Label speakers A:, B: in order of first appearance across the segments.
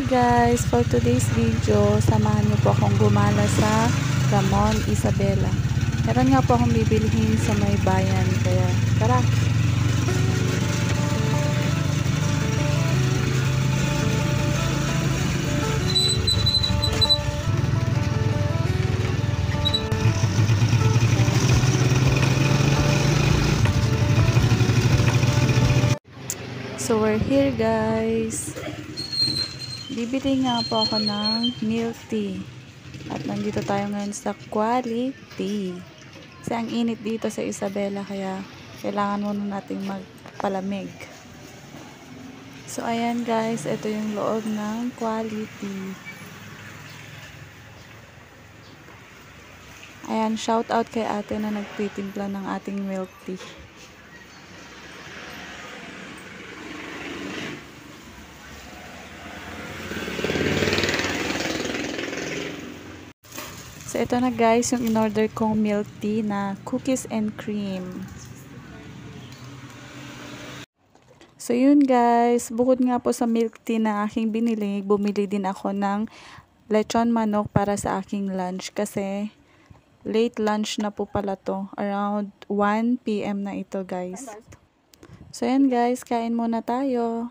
A: Hi guys! For today's video, samahan niyo po akong gumala sa Ramon Isabela. Meron nga po akong bibilihin sa may bayan, kaya tara! So we're here guys! Bibili nga po ako ng milk tea. At nandito tayo ngayon sa Quality. Kasi ang init dito sa Isabela, kaya kailangan muna nating magpalamig. So ayan guys, ito yung loob ng Quality. Ayan, shout out kay ate na nagtitimpla ng ating milk tea. So, ito na guys, yung in-order kong milk tea na cookies and cream. So, yun guys, bukod nga po sa milk tea na aking binili, bumili din ako ng lechon manok para sa aking lunch. Kasi, late lunch na po pala to. Around 1 PM na ito guys. So, yan guys, kain muna tayo.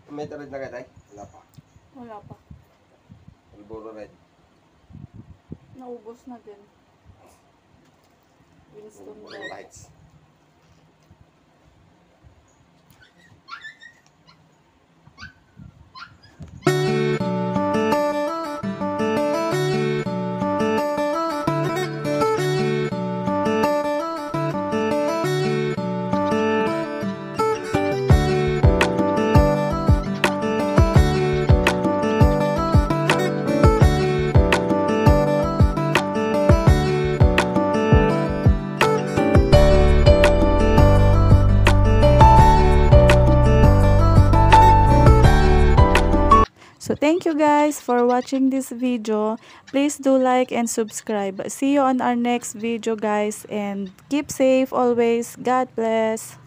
B: May red na katay? Wala pa.
A: Wala pa.
B: Alboro red.
A: Naubos na din. Winston
B: Alboro lights.
A: So thank you guys for watching this video. Please do like and subscribe. See you on our next video guys, and keep safe always. God bless.